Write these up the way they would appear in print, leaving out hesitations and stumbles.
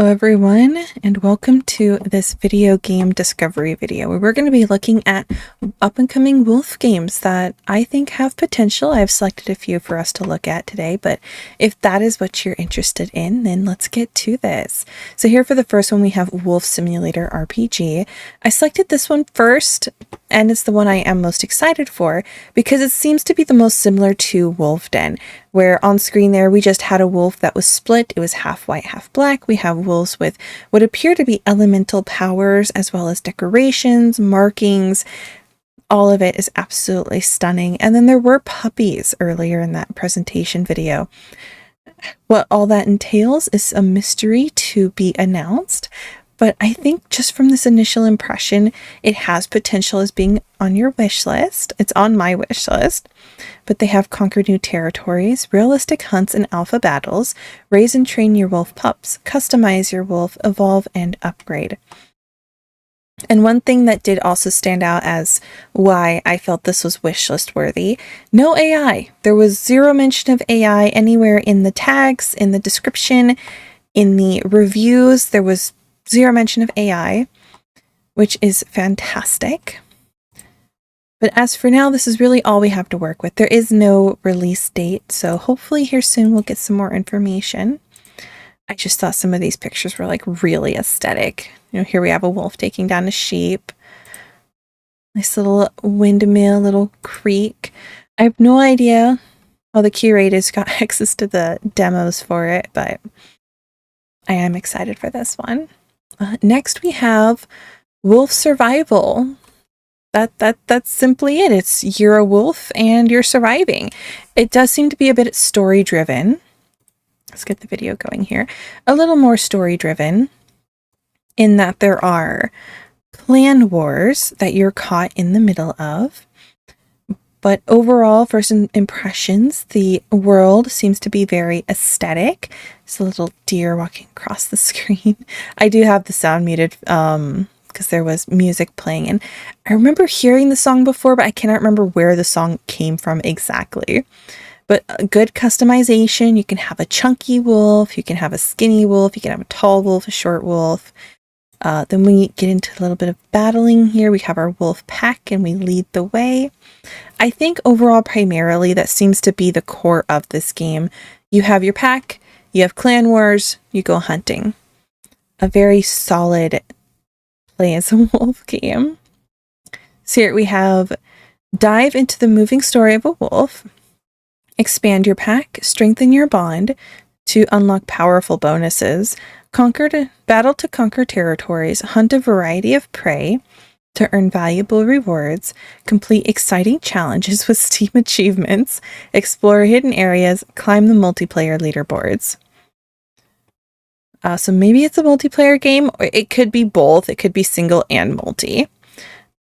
everyone, and welcome to this video game discovery video where we're going to be looking at up-and-coming wolf games that I think have potential. I've selected a few for us to look at today, but if that is what you're interested in, then let's get to this. So here for the first one, we have Wolf Simulator RPG. I selected this one first, and it's the one I am most excited for because it seems to be the most similar to Wolvden, where on screen there we just had a wolf that was split. It was half white, half black. We have wolves with what appear to be elemental powers as well as decorations, markings. All of it is absolutely stunning. And then there were puppies earlier in that presentation video. What all that entails is a mystery to be announced. But I think just from this initial impression, it has potential as being on your wish list. It's on my wish list. But they have conquer new territories, realistic hunts and alpha battles, raise and train your wolf pups, customize your wolf, evolve, and upgrade. And one thing that did also stand out as why I felt this was wishlist worthy, no AI. There was zero mention of AI anywhere in the tags, in the description, in the reviews. There was zero mention of AI, which is fantastic. But as for now, this is really all we have to work with. There is no release date, so hopefully here soon we'll get some more information. I just thought some of these pictures were like really aesthetic. You know, here we have a wolf taking down a sheep. Nice little windmill, little creek. I have no idea how the curators got access to the demos for it, but I am excited for this one. Next we have Wolf Survival. That's simply it. It's you're a wolf and you're surviving. It does seem to be a bit story driven. Let's get the video going here. A little more story driven in that there are clan wars that you're caught in the middle of. But overall, first impressions, the world seems to be very aesthetic. It's a little deer walking across the screen. I do have the sound muted because there was music playing. And I remember hearing the song before, but I cannot remember where the song came from exactly. But a good customization. You can have a chunky wolf. You can have a skinny wolf. You can have a tall wolf, a short wolf. Then we get into a little bit of battling here. We have our wolf pack and we lead the way. I think overall, primarily, that seems to be the core of this game. You have your pack, you have clan wars, you go hunting. A very solid play as a wolf game. So here we have dive into the moving story of a wolf, expand your pack, strengthen your bond to unlock powerful bonuses, battle to conquer territories, hunt a variety of prey to earn valuable rewards, complete exciting challenges with steep achievements, explore hidden areas, climb the multiplayer leaderboards. So maybe it's a multiplayer game, or it could be both. It could be single and multi.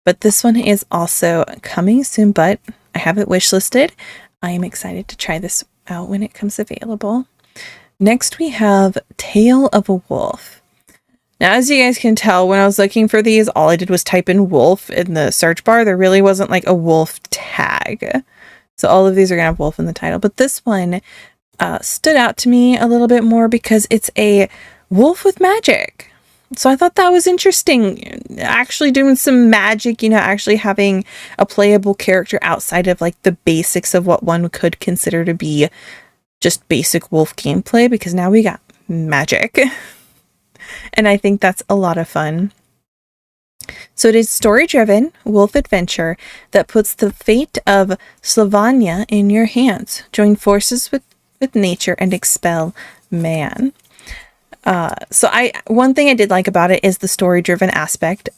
But this one is also coming soon, but I have it wishlisted. I am excited to try this out when it comes available. Next, we have Tale of a Wolf. Now, as you guys can tell, when I was looking for these, all I did was type in wolf in the search bar. There really wasn't like a wolf tag. So all of these are going to have wolf in the title. But this one stood out to me a little bit more because it's a wolf with magic. So I thought that was interesting. Actually doing some magic, you know, actually having a playable character outside of like the basics of what one could consider to be just basic wolf gameplay, because now we got magic. And I think that's a lot of fun. So it is story-driven wolf adventure that puts the fate of Slovenia in your hands. Join forces with nature and expel man. One thing I did like about it is the story-driven aspect.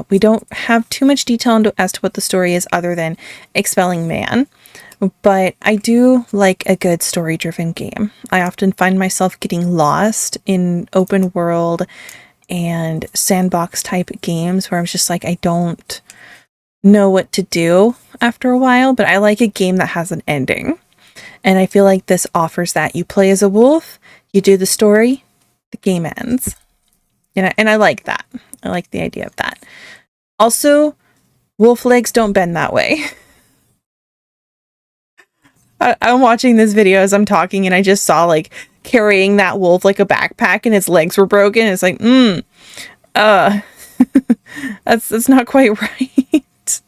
We don't have too much detail as to what the story is other than expelling man. But I do like a good story-driven game. I often find myself getting lost in open world and sandbox type games where I'm just like, I don't know what to do after a while, but I like a game that has an ending. And I feel like this offers that. You play as a wolf, you do the story, the game ends. And I like that. I like the idea of that. Also, wolf legs don't bend that way. I'm watching this video as I'm talking, and I just saw like carrying that wolf like a backpack, and its legs were broken. It's like, uh, that's not quite right.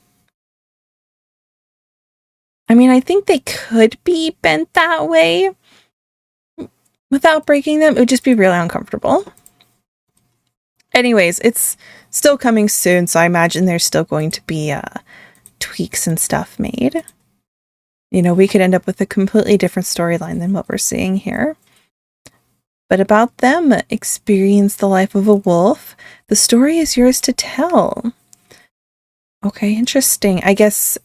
I mean, I think they could be bent that way without breaking them. It would just be really uncomfortable. Anyways, it's still coming soon, so I imagine there's still going to be tweaks and stuff made. You know, we could end up with a completely different storyline than what we're seeing here. But about them, experience the life of a wolf. The story is yours to tell. Okay, interesting. I guess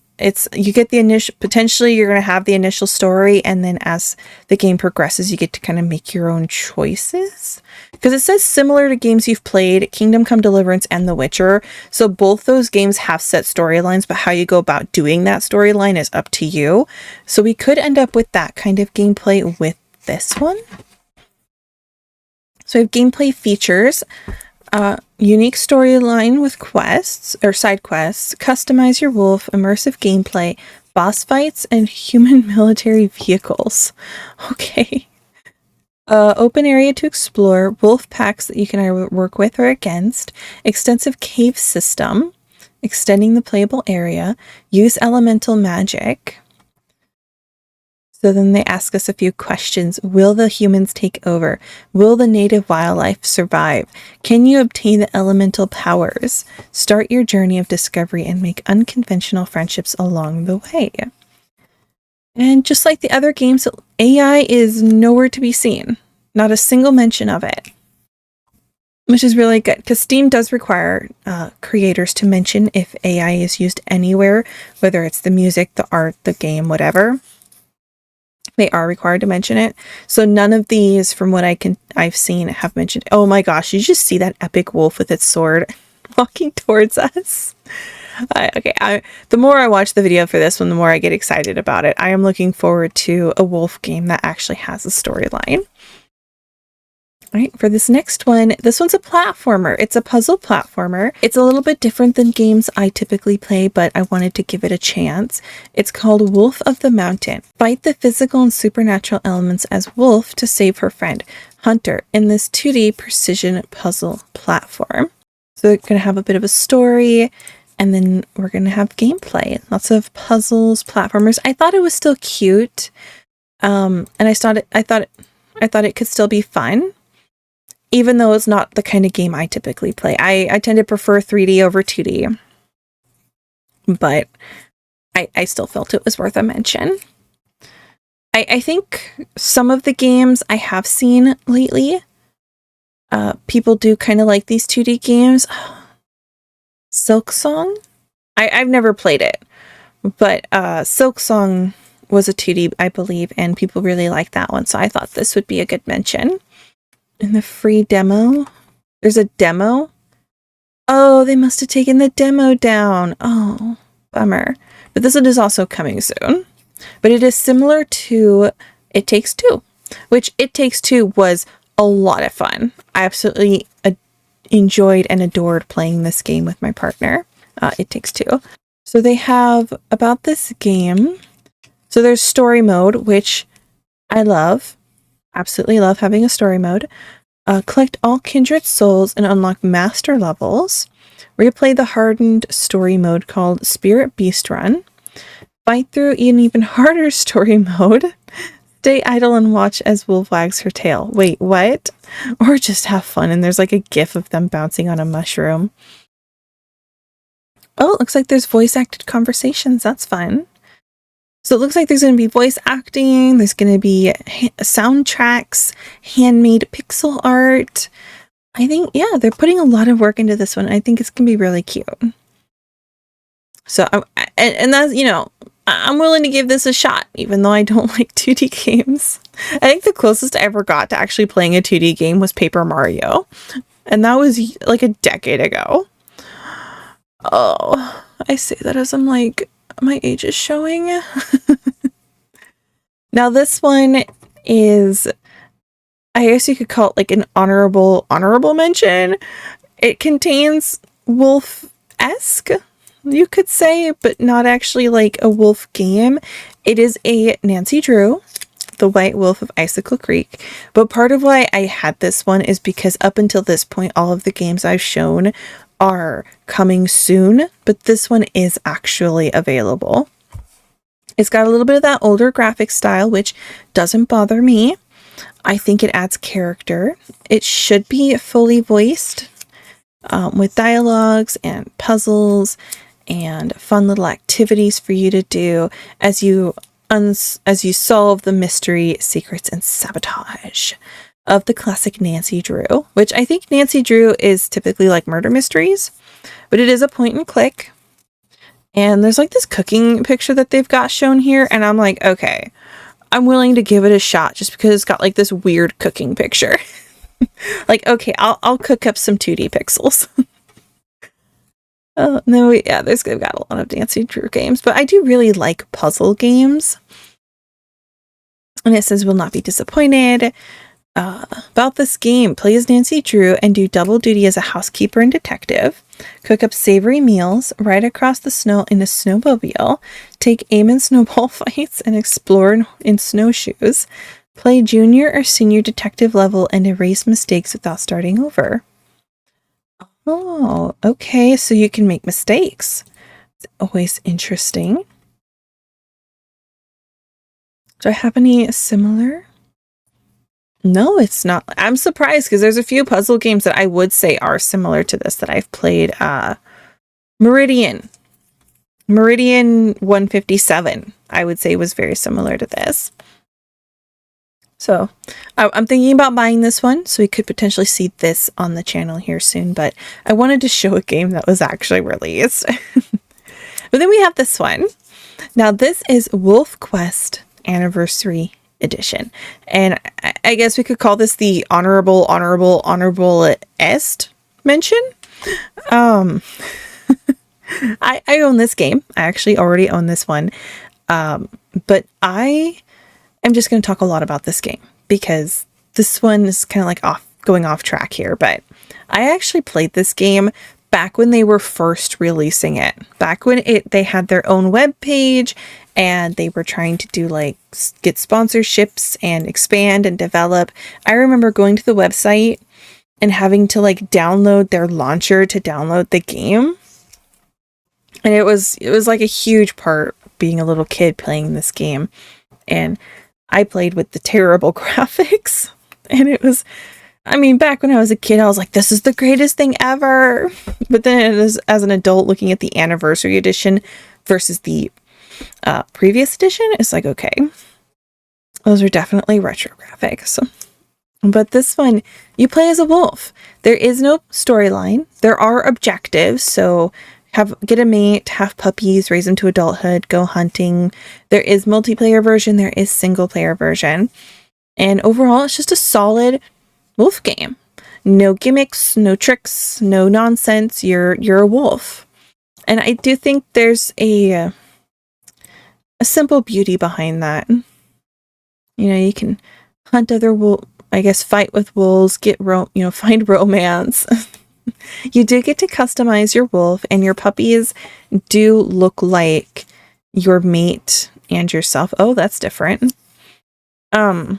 you get the initial, potentially you're going to have the initial story, and then as the game progresses, you get to kind of make your own choices. Because it says similar to games you've played, Kingdom Come Deliverance and The Witcher. So both those games have set storylines, but how you go about doing that storyline is up to you. So we could end up with that kind of gameplay with this one. So we have gameplay features. Unique storyline with quests or side quests, customize your wolf, immersive gameplay, boss fights, and human military vehicles. Okay. Open area to explore, wolf packs that you can either work with or against, extensive cave system, extending the playable area, use elemental magic. So then they ask us a few questions. Will the humans take over? Will the native wildlife survive? Can you obtain the elemental powers? Start your journey of discovery and make unconventional friendships along the way. And just like the other games, AI is nowhere to be seen. Not a single mention of it. Which is really good, because Steam does require creators to mention if AI is used anywhere, whether it's the music, the art, the game, whatever. They are required to mention it. So none of these, from what I've seen, have mentioned. Oh my gosh, you just see that epic wolf with its sword walking towards us. The more I watch the video for this one, the more I get excited about it. I am looking forward to a wolf game that actually has a storyline. All right, for this next one, this one's a platformer. It's a puzzle platformer. It's a little bit different than games I typically play, but I wanted to give it a chance. It's called Wolf of the Mountain. Fight the physical and supernatural elements as Wolf to save her friend, Hunter, in this 2D precision puzzle platform. So we're going to have a bit of a story, and then we're going to have gameplay. Lots of puzzles, platformers. I thought it was still cute, and I thought it could still be fun. Even though it's not the kind of game I typically play. I tend to prefer 3D over 2D. But I still felt it was worth a mention. I think some of the games I have seen lately, people do kind of like these 2D games. Silk Song? I've never played it. But Silk Song was a 2D, I believe, and people really like that one. So I thought this would be a good mention. In the free demo, there's a demo. Oh, they must have taken the demo down. Oh, bummer. But this one is also coming soon. But it is similar to It Takes Two, which It Takes Two was a lot of fun. I absolutely enjoyed and adored playing this game with my partner. It Takes Two. So they have about this game. So there's story mode, which I love. Absolutely love having a story mode. Collect all kindred souls and unlock master levels. Replay the hardened story mode called Spirit Beast Run. Fight through an even harder story mode. Stay idle and watch as Wolf wags her tail. Wait, what? Or just have fun, and there's like a gif of them bouncing on a mushroom. Oh, it looks like there's voice acted conversations. That's fun. So it looks like there's going to be voice acting, there's going to be soundtracks, handmade pixel art. I think, yeah, they're putting a lot of work into this one. I think it's going to be really cute. So, and that's, you know, I'm willing to give this a shot, even though I don't like 2D games. I think the closest I ever got to actually playing a 2D game was Paper Mario. And that was like a decade ago. Oh, I say that as I'm like, my age is showing. Now this one is, I guess you could call it like an honorable mention. It contains wolf-esque, you could say, but not actually like a wolf game. It is a Nancy Drew, the White Wolf of Icicle Creek. But part of why I had this one is because up until this point, all of the games I've shown are coming soon, but this one is actually available. It's got a little bit of that older graphic style, which doesn't bother me. I think it adds character. It should be fully voiced with dialogues and puzzles and fun little activities for you to do as you solve the mystery, secrets, and sabotage of the classic Nancy Drew, which I think Nancy Drew is typically like murder mysteries, but it is a point and click. And there's like this cooking picture that they've got shown here, and I'm like, okay, I'm willing to give it a shot just because it's got like this weird cooking picture. Like, okay, I'll cook up some 2D pixels. No, yeah, they've got a lot of Nancy Drew games, but I do really like puzzle games. And it says, will not be disappointed. About this game, play as Nancy Drew and do double duty as a housekeeper and detective. Cook up savory meals, ride across the snow in a snowmobile, take aim in snowball fights, and explore in snowshoes. Play junior or senior detective level and erase mistakes without starting over. Oh, okay, so you can make mistakes. It's always interesting. Do I have any similar? No, it's not. I'm surprised because there's a few puzzle games that I would say are similar to this that I've played. Meridian 157, I would say was very similar to this. So I'm thinking about buying this one, so we could potentially see this on the channel here soon, but I wanted to show a game that was actually released. But then we have this one. Now this is Wolf Quest Anniversary Edition, and I guess we could call this the honorable-est mention. I own this game. I actually already own this one, but I'm just going to talk a lot about this game because this one is kind of like going off track here, but I actually played this game back when they were first releasing it, back when they had their own web page and they were trying to do like get sponsorships and expand and develop. I remember going to the website and having to like download their launcher to download the game. And it was like a huge part being a little kid playing this game. And I played with the terrible graphics, and it was, I mean, back when I was a kid, I was like, this is the greatest thing ever. But then as an adult looking at the anniversary edition versus the previous edition, it's like, okay, those are definitely retro graphics. But this one, you play as a wolf. There is no storyline. There are objectives. So get a mate, have puppies, raise them to adulthood, go hunting. There is multiplayer version. There is single player version. And overall, it's just a solid wolf game. No gimmicks, no tricks, no nonsense. You're a wolf. And I do think there's a simple beauty behind that. You know, you can hunt other wolves, I guess fight with wolves, find romance. You do get to customize your wolf, and your puppies do look like your mate and yourself. Oh, that's different. I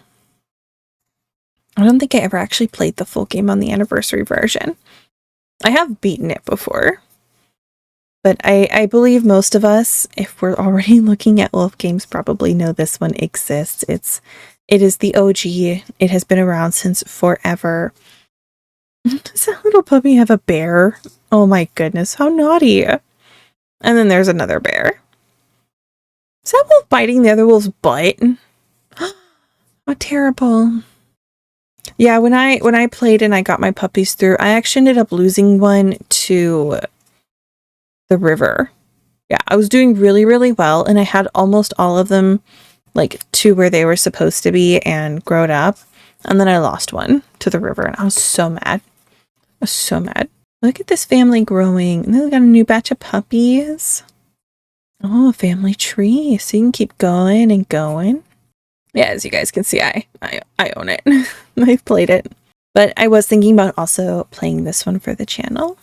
don't think I ever actually played the full game on the anniversary version. I have beaten it before, but I believe most of us, if we're already looking at wolf games, probably know this one exists. It is the OG. It has been around since forever. Does that little puppy have a bear? Oh my goodness, how naughty. And then there's another bear. Is that wolf biting the other wolf's butt? How terrible. Yeah, when I played and I got my puppies through, I actually ended up losing one to the river. Yeah, I was doing really, really well, and I had almost all of them like to where they were supposed to be and grown up. And then I lost one to the river, and I was so mad. I was so mad. Look at this family growing. And then we got a new batch of puppies. Oh, a family tree. So you can keep going and going. Yeah, as you guys can see, I own it. I've played it. But I was thinking about also playing this one for the channel.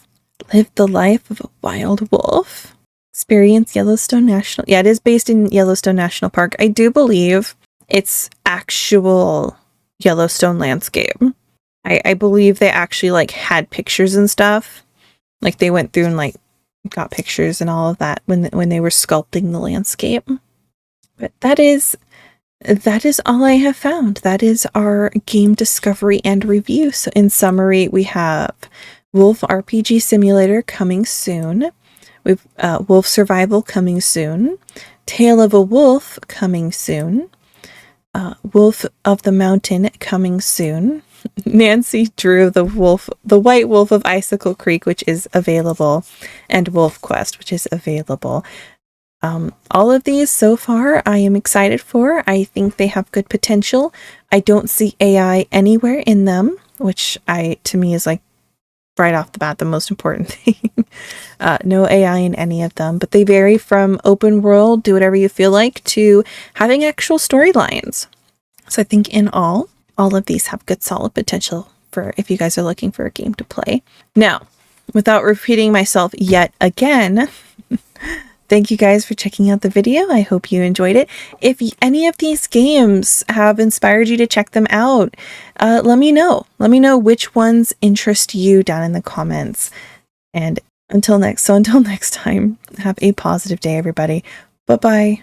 Live the life of a wild wolf. Experience Yellowstone National. Yeah, it is based in Yellowstone National Park. I do believe it's actual Yellowstone landscape. I believe they actually like had pictures and stuff. Like they went through and like got pictures and all of that when they were sculpting the landscape. But that is all I have found. That is our game discovery and review. So in summary, we have Wolf RPG Simulator coming soon. We've Wolf Survival coming soon. Tale of a Wolf coming soon. Wolf of the Mountain coming soon. Nancy drew the white wolf of Icicle Creek, which is available, and Wolf Quest, which is available. All of these so far I am excited for. I think they have good potential. I don't see AI anywhere in them, which to me is like right off the bat the most important thing. No AI in any of them, but they vary from open world, do whatever you feel like, to having actual storylines. So I think in all of these have good solid potential for if you guys are looking for a game to play. Now, without repeating myself yet again, thank you guys for checking out the video. I hope you enjoyed it. If any of these games have inspired you to check them out, let me know. Let me know which ones interest you down in the comments. And until next time, have a positive day, everybody. Bye-bye.